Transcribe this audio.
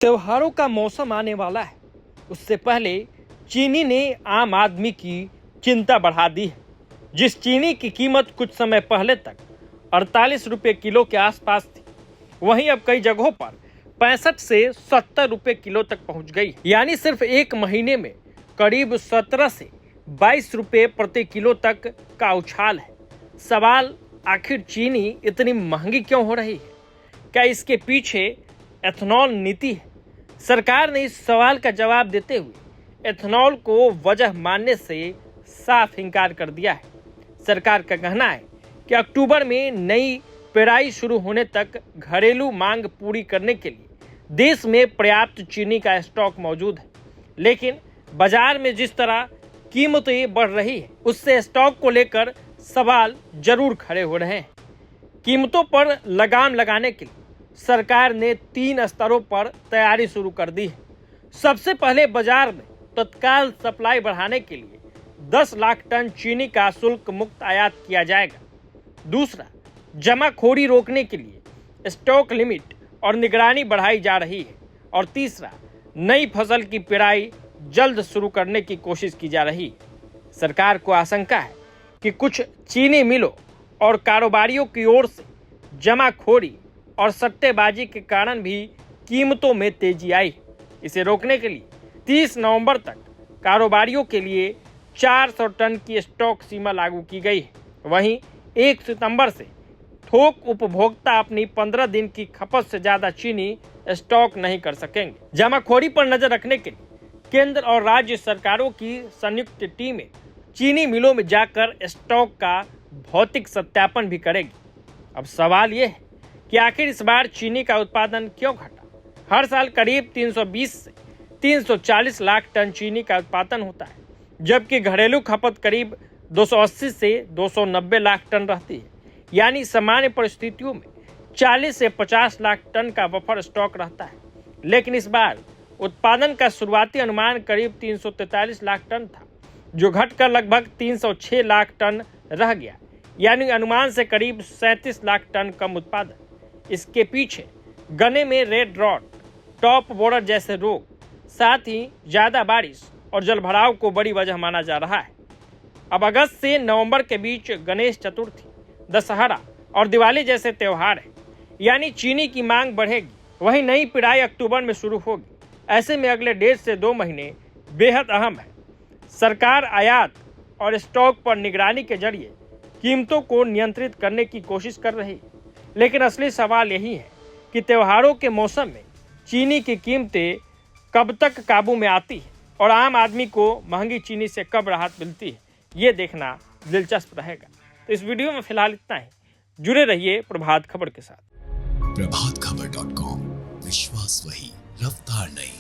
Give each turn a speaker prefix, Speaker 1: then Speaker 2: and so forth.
Speaker 1: त्योहारों का मौसम आने वाला है। उससे पहले चीनी ने आम आदमी की चिंता बढ़ा दी है। जिस चीनी की कीमत कुछ समय पहले तक 48 रुपये किलो के आसपास थी, वहीं अब कई जगहों पर 65 से 70 रुपये किलो तक पहुंच गई। यानी सिर्फ एक महीने में करीब 17 से 22 रुपये प्रति किलो तक का उछाल है। सवाल, आखिर चीनी इतनी महंगी क्यों हो रही है? क्या इसके पीछे एथेनॉल नीति है? सरकार ने इस सवाल का जवाब देते हुए एथेनॉल को वजह मानने से साफ इनकार कर दिया है। सरकार का कहना है कि अक्टूबर में नई पेराई शुरू होने तक घरेलू मांग पूरी करने के लिए देश में पर्याप्त चीनी का स्टॉक मौजूद है। लेकिन बाजार में जिस तरह कीमतें बढ़ रही है, उससे स्टॉक को लेकर सवाल जरूर खड़े हो रहे हैं। कीमतों पर लगाम लगाने के लिए सरकार ने 3 स्तरों पर तैयारी शुरू कर दी है। सबसे पहले बाजार में तत्काल सप्लाई बढ़ाने के लिए 10 लाख टन चीनी का शुल्क मुक्त आयात किया जाएगा। दूसरा, जमाखोरी रोकने के लिए स्टॉक लिमिट और निगरानी बढ़ाई जा रही है। और तीसरा, नई फसल की पेराई जल्द शुरू करने की कोशिश की जा रही है। सरकार को आशंका है कि कुछ चीनी मिलों और कारोबारियों की ओर से जमाखोरी और सट्टेबाजी के कारण भी कीमतों में तेजी आई। इसे रोकने के लिए 30 नवंबर तक कारोबारियों के लिए 400 टन की स्टॉक सीमा लागू की गई है। वहीं 1 सितंबर से थोक उपभोक्ता अपनी 15 दिन की खपत से ज़्यादा चीनी स्टॉक नहीं कर सकेंगे। जमाखोरी पर नजर रखने के लिए केंद्र और राज्य सरकारों की संयुक्त टीमें चीनी मिलों में जाकर स्टॉक का भौतिक सत्यापन भी करेगी। अब सवाल यह है कि आखिर इस बार चीनी का उत्पादन क्यों घटा? हर साल करीब 320 से 340 लाख टन चीनी का उत्पादन होता है, जबकि घरेलू खपत करीब 280 से 290 लाख टन रहती है। यानी सामान्य परिस्थितियों में 40 से 50 लाख टन का बफर स्टॉक रहता है। लेकिन इस बार उत्पादन का शुरुआती अनुमान करीब 343 लाख टन था, जो घटकर लगभग 306 लाख टन रह गया। यानी अनुमान से करीब 37 लाख टन कम उत्पादन। इसके पीछे गन्ने में रेड रॉट, टॉप बोरर जैसे रोग, साथ ही ज़्यादा बारिश और जलभराव को बड़ी वजह माना जा रहा है। अब अगस्त से नवंबर के बीच गणेश चतुर्थी, दशहरा और दिवाली जैसे त्यौहार हैं, यानी चीनी की मांग बढ़ेगी। वहीं नई पिराई अक्टूबर में शुरू होगी। ऐसे में अगले 1.5 से 2 महीने बेहद अहम है। सरकार आयात और स्टॉक पर निगरानी के जरिए कीमतों को नियंत्रित करने की कोशिश कर रही है। लेकिन असली सवाल यही है कि त्योहारों के मौसम में चीनी की कीमतें कब तक काबू में आती है और आम आदमी को महंगी चीनी से कब राहत मिलती है, ये देखना दिलचस्प रहेगा। तो इस वीडियो में फिलहाल इतना ही। जुड़े रहिए प्रभात खबर के साथ।
Speaker 2: प्रभातखबर.com, विश्वास वही, रफ्तार नहीं।